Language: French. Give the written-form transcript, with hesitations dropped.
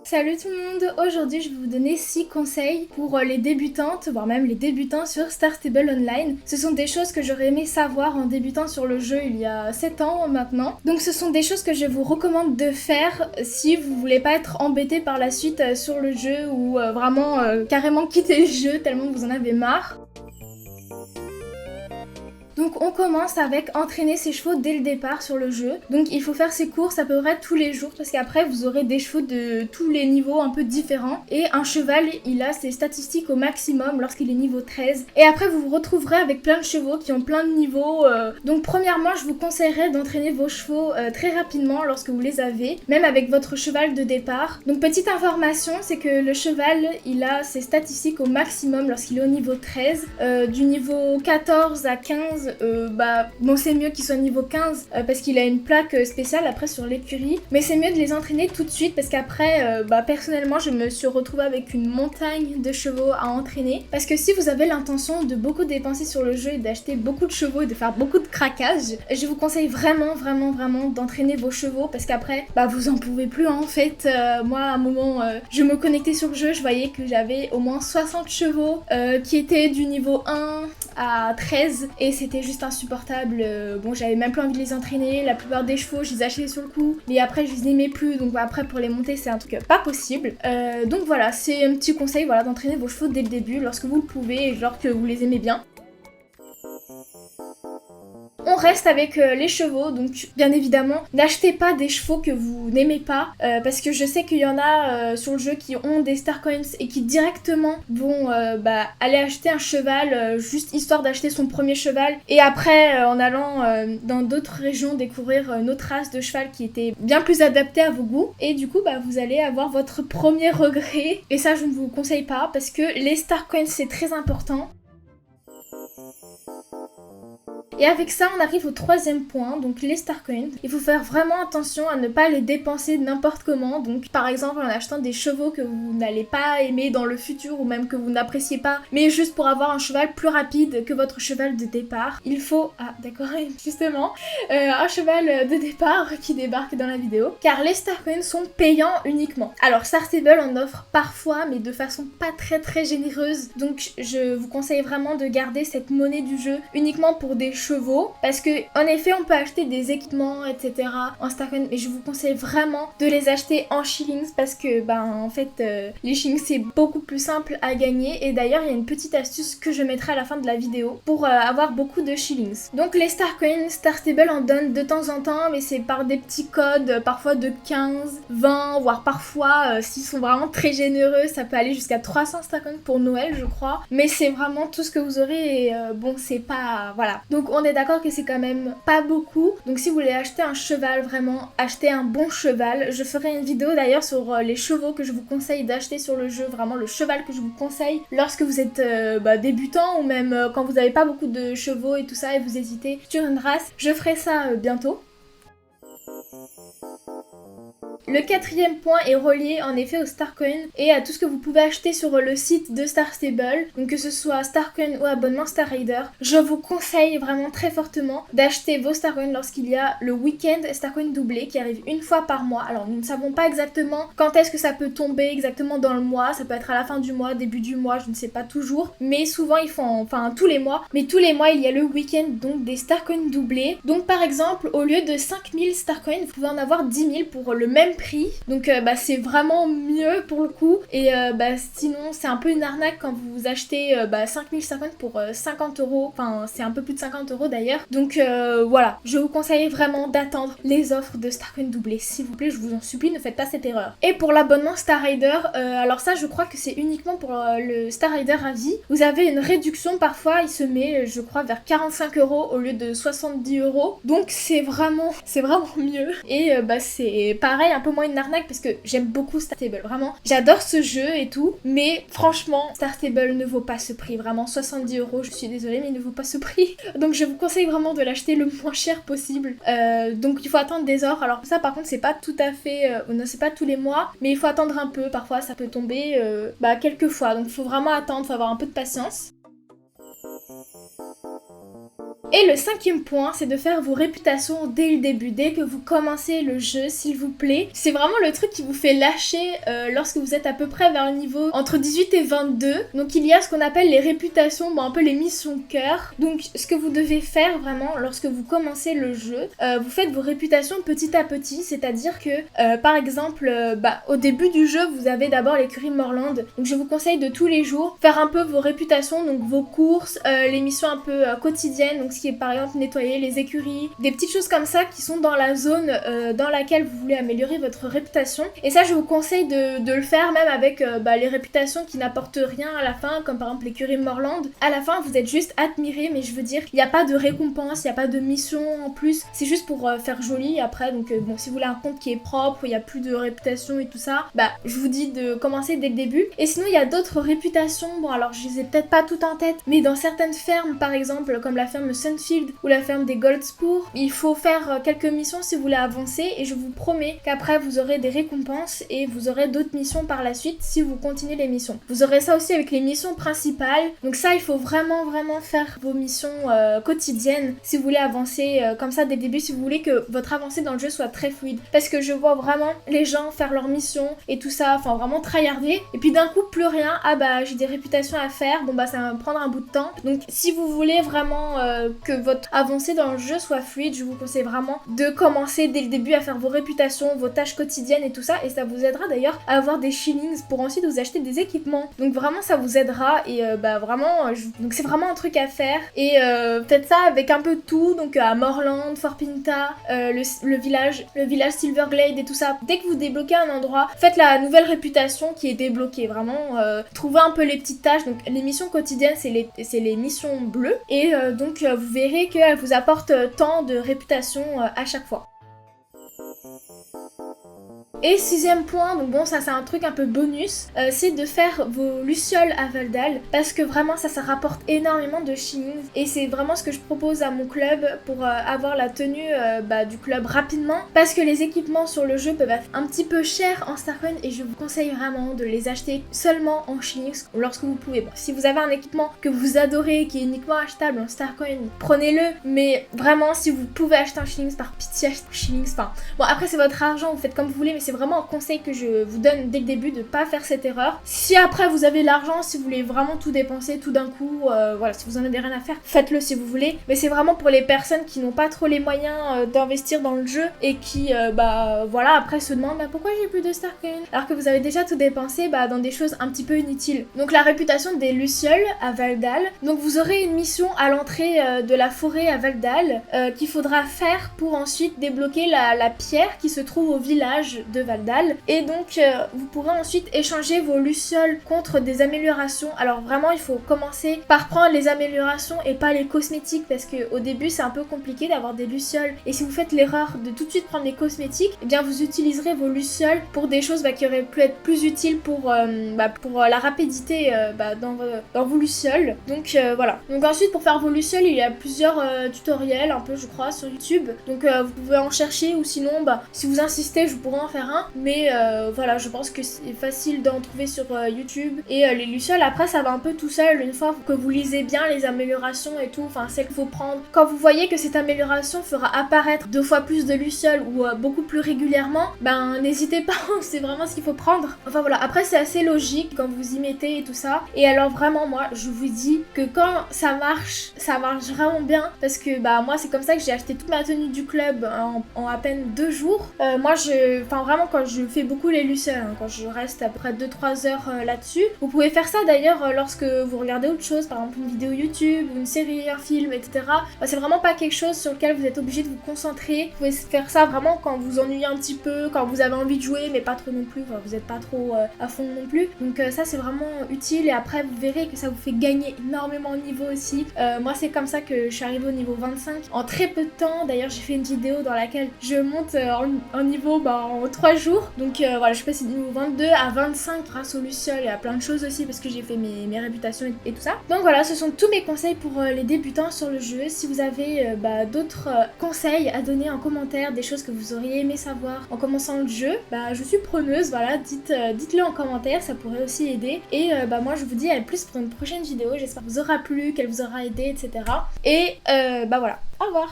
Salut tout le monde, aujourd'hui je vais vous donner 6 conseils pour les débutantes, voire même les débutants sur Star Stable Online. Ce sont des choses que j'aurais aimé savoir en débutant sur le jeu il y a 7 ans maintenant. Donc ce sont des choses que je vous recommande de faire si vous voulez pas être embêté par la suite sur le jeu ou vraiment carrément quitter le jeu tellement vous en avez marre. Donc on commence avec entraîner ses chevaux dès le départ sur le jeu. Donc il faut faire ses courses à peu près tous les jours parce qu'après vous aurez des chevaux de tous les niveaux un peu différents. Et un cheval, il a ses statistiques au maximum lorsqu'il est niveau 13. Et après vous vous retrouverez avec plein de chevaux qui ont plein de niveaux. Donc premièrement je vous conseillerais d'entraîner vos chevaux très rapidement lorsque vous les avez, même avec votre cheval de départ. Donc petite information, c'est que le cheval, il a ses statistiques au maximum lorsqu'il est au niveau 13. Du niveau 14 à 15, bon c'est mieux qu'il soit niveau 15 parce qu'il a une plaque spéciale après sur l'écurie, mais c'est mieux de les entraîner tout de suite parce qu'après personnellement je me suis retrouvée avec une montagne de chevaux à entraîner, parce que si vous avez l'intention de beaucoup dépenser sur le jeu et d'acheter beaucoup de chevaux et de faire beaucoup de craquage, je vous conseille vraiment d'entraîner vos chevaux parce qu'après vous en pouvez plus en fait. Moi à un moment je me connectais sur le jeu, je voyais que j'avais au moins 60 chevaux qui étaient du niveau 1 à 13 et c'était juste insupportable. Bon, j'avais même plus envie de les entraîner. La plupart des chevaux, je les achetais sur le coup, mais après je les aimais plus, donc après pour les monter c'est un truc pas possible. Donc voilà, c'est un petit conseil, voilà, d'entraîner vos chevaux dès le début lorsque vous le pouvez et genre que vous les aimez bien. On reste avec les chevaux, donc bien évidemment, n'achetez pas des chevaux que vous n'aimez pas, parce que je sais qu'il y en a sur le jeu qui ont des Star Coins et qui directement vont aller acheter un cheval juste histoire d'acheter son premier cheval, et après en allant dans d'autres régions découvrir une autre race de cheval qui était bien plus adaptée à vos goûts, et du coup vous allez avoir votre premier regret, et ça je ne vous conseille pas parce que les Star Coins c'est très important. Et avec ça, on arrive au troisième point, donc les Star Coins. Il faut faire vraiment attention à ne pas les dépenser n'importe comment. Donc par exemple en achetant des chevaux que vous n'allez pas aimer dans le futur ou même que vous n'appréciez pas, mais juste pour avoir un cheval plus rapide que votre cheval de départ. Il faut, justement, un cheval de départ qui débarque dans la vidéo. Car les Star Coins sont payants uniquement. Alors Star Stable en offre parfois, mais de façon pas très généreuse. Donc je vous conseille vraiment de garder cette monnaie du jeu uniquement pour des chevaux, parce que en effet on peut acheter des équipements etc en StarCoin, mais je vous conseille vraiment de les acheter en shillings parce que les shillings c'est beaucoup plus simple à gagner, et d'ailleurs il y a une petite astuce que je mettrai à la fin de la vidéo pour avoir beaucoup de shillings. Donc les StarCoins, Star Stable en donne de temps en temps, mais c'est par des petits codes, parfois de 15, 20, voire parfois s'ils sont vraiment très généreux ça peut aller jusqu'à 300 StarCoins pour Noël je crois, mais c'est vraiment tout ce que vous aurez, et c'est pas, voilà. Donc on est d'accord que c'est quand même pas beaucoup. Donc si vous voulez acheter un cheval, vraiment achetez un bon cheval. Je ferai une vidéo d'ailleurs sur les chevaux que je vous conseille d'acheter sur le jeu, vraiment le cheval que je vous conseille lorsque vous êtes débutant, ou même quand vous n'avez pas beaucoup de chevaux et tout ça et vous hésitez sur une race. Je ferai ça bientôt. Le quatrième point est relié en effet au StarCoin et à tout ce que vous pouvez acheter sur le site de Star Stable, donc que ce soit StarCoin ou abonnement Star Rider. Je vous conseille vraiment très fortement d'acheter vos StarCoins lorsqu'il y a le week-end StarCoin doublé qui arrive une fois par mois. Alors nous ne savons pas exactement quand est-ce que ça peut tomber exactement dans le mois, ça peut être à la fin du mois, début du mois, je ne sais pas toujours, mais souvent ils font, tous les mois, mais tous les mois il y a le week-end donc des StarCoins doublés. Donc par exemple au lieu de 5000 StarCoins, vous pouvez en avoir 10 000 pour le même prix, donc c'est vraiment mieux pour le coup, et sinon c'est un peu une arnaque quand vous achetez 5050 pour 50 euros, enfin c'est un peu plus de 50 euros d'ailleurs, donc voilà, je vous conseille vraiment d'attendre les offres de StarCoin doublé, s'il vous plaît, je vous en supplie, ne faites pas cette erreur. Et pour l'abonnement Star Rider, alors ça je crois que c'est uniquement pour le Star Rider à vie, vous avez une réduction, parfois il se met je crois vers 45 euros au lieu de 70 euros, donc c'est vraiment mieux, et c'est pareil, un peu moins une arnaque parce que j'aime beaucoup Star Stable, vraiment j'adore ce jeu et tout, mais franchement Star Stable ne vaut pas ce prix, vraiment 70 euros, je suis désolée mais il ne vaut pas ce prix, donc je vous conseille vraiment de l'acheter le moins cher possible. Donc il faut attendre des offres, alors ça par contre c'est pas tout à fait, non c'est pas tous les mois, mais il faut attendre un peu, parfois ça peut tomber quelques fois, donc il faut vraiment attendre, il faut avoir un peu de patience. Et le 5e point, c'est de faire vos réputations dès le début, dès que vous commencez le jeu, s'il vous plaît. C'est vraiment le truc qui vous fait lâcher lorsque vous êtes à peu près vers le niveau entre 18 et 22. Donc il y a ce qu'on appelle les réputations, un peu les missions cœur. Donc ce que vous devez faire vraiment lorsque vous commencez le jeu, vous faites vos réputations petit à petit, c'est-à-dire que par exemple, au début du jeu, vous avez d'abord l'écurie Morland. Donc je vous conseille de tous les jours faire un peu vos réputations, donc vos courses, les missions un peu quotidiennes, donc ce qui est par exemple nettoyer les écuries, des petites choses comme ça qui sont dans la zone dans laquelle vous voulez améliorer votre réputation. Et ça je vous conseille de le faire même avec les réputations qui n'apportent rien à la fin, comme par exemple l'écurie Morland. À la fin vous êtes juste admiré, mais je veux dire, il n'y a pas de récompense, il n'y a pas de mission en plus, c'est juste pour faire joli après. Donc bon, si vous voulez un compte qui est propre, il n'y a plus de réputation et tout ça, je vous dis de commencer dès le début. Et sinon il y a d'autres réputations, bon alors je les ai peut-être pas toutes en tête, mais dans certaines fermes par exemple, comme la ferme Sunfield ou la ferme des Goldspur, il faut faire quelques missions si vous voulez avancer, et je vous promets qu'après vous aurez des récompenses et vous aurez d'autres missions par la suite si vous continuez les missions. Vous aurez ça aussi avec les missions principales, donc ça il faut vraiment faire vos missions quotidiennes si vous voulez avancer comme ça dès le début, si vous voulez que votre avancée dans le jeu soit très fluide, parce que je vois vraiment les gens faire leurs missions et tout ça, enfin vraiment tryharder, et puis d'un coup plus rien, j'ai des réputations à faire, ça va me prendre un bout de temps. Donc si vous voulez vraiment que votre avancée dans le jeu soit fluide, je vous conseille vraiment de commencer dès le début à faire vos réputations, vos tâches quotidiennes et tout ça, et ça vous aidera d'ailleurs à avoir des shillings pour ensuite vous acheter des équipements. Donc vraiment ça vous aidera, et donc c'est vraiment un truc à faire, et faites ça avec un peu de tout, donc à Morland, Fort Pinta, le village Silverglade et tout ça. Dès que vous débloquez un endroit, faites la nouvelle réputation qui est débloquée, vraiment trouvez un peu les petites tâches. Donc les missions quotidiennes c'est les missions bleues, et donc vous verrez qu'elles vous apportent tant de réputation à chaque fois. Et 6e point, donc bon ça c'est un truc un peu bonus, c'est de faire vos lucioles à Valdal, parce que vraiment ça rapporte énormément de shillings, et c'est vraiment ce que je propose à mon club pour avoir la tenue du club rapidement, parce que les équipements sur le jeu peuvent être un petit peu chers en Starcoin, et je vous conseille vraiment de les acheter seulement en shillings lorsque vous pouvez. Bon, si vous avez un équipement que vous adorez, qui est uniquement achetable en Starcoin, prenez-le, mais vraiment si vous pouvez acheter en shillings, par pitié achetez en shillings. Bon après c'est votre argent, vous faites comme vous voulez, mais c'est vraiment un conseil que je vous donne dès le début, de pas faire cette erreur. Si après vous avez l'argent, si vous voulez vraiment tout dépenser tout d'un coup, si vous en avez rien à faire, faites-le si vous voulez, mais c'est vraiment pour les personnes qui n'ont pas trop les moyens d'investir dans le jeu, et qui après se demandent pourquoi j'ai plus de Starcoin, alors que vous avez déjà tout dépensé dans des choses un petit peu inutiles. Donc la réputation des lucioles à Valdal, donc vous aurez une mission à l'entrée de la forêt à Valdal qu'il faudra faire pour ensuite débloquer la pierre qui se trouve au village de Valdal, et donc vous pourrez ensuite échanger vos lucioles contre des améliorations. Alors vraiment il faut commencer par prendre les améliorations et pas les cosmétiques, parce que au début c'est un peu compliqué d'avoir des lucioles, et si vous faites l'erreur de tout de suite prendre les cosmétiques, eh bien vous utiliserez vos lucioles pour des choses qui auraient pu être plus utiles pour la rapidité dans vos lucioles. Donc voilà. Donc ensuite pour faire vos lucioles il y a plusieurs tutoriels un peu je crois sur YouTube, donc vous pouvez en chercher, ou sinon si vous insistez je pourrais en faire un, mais je pense que c'est facile d'en trouver sur YouTube. Et les lucioles après ça va un peu tout seul une fois que vous lisez bien les améliorations et tout, celles qu'il faut prendre. Quand vous voyez que cette amélioration fera apparaître 2 fois plus de lucioles ou beaucoup plus régulièrement, n'hésitez pas, c'est vraiment ce qu'il faut prendre. Après c'est assez logique quand vous y mettez et tout ça. Et alors vraiment moi je vous dis que quand ça marche vraiment bien, parce que moi c'est comme ça que j'ai acheté toute ma tenue du club en à peine 2 jours. Vraiment quand je fais beaucoup les lucioles, quand je reste à peu près 2-3 heures là-dessus. Vous pouvez faire ça d'ailleurs lorsque vous regardez autre chose, par exemple une vidéo YouTube, une série, un film, etc. C'est vraiment pas quelque chose sur lequel vous êtes obligé de vous concentrer. Vous pouvez faire ça vraiment quand vous ennuyez un petit peu, quand vous avez envie de jouer mais pas trop non plus, vous êtes pas trop à fond non plus. Donc ça c'est vraiment utile, et après vous verrez que ça vous fait gagner énormément de niveau aussi. Moi c'est comme ça que je suis arrivée au niveau 25 en très peu de temps. D'ailleurs j'ai fait une vidéo dans laquelle je monte en niveau en en 3 jours. Donc voilà, je suis passée de niveau 22 à 25 grâce au Luciole et à plein de choses aussi parce que j'ai fait mes réputations et tout ça. Donc voilà, ce sont tous mes conseils pour les débutants sur le jeu. Si vous avez d'autres conseils à donner en commentaire, des choses que vous auriez aimé savoir en commençant le jeu, je suis preneuse, voilà, dites-le en commentaire, ça pourrait aussi aider. Et moi je vous dis à plus pour une prochaine vidéo, j'espère que vous aura plu, qu'elle vous aura aidé, etc. Et voilà, au revoir.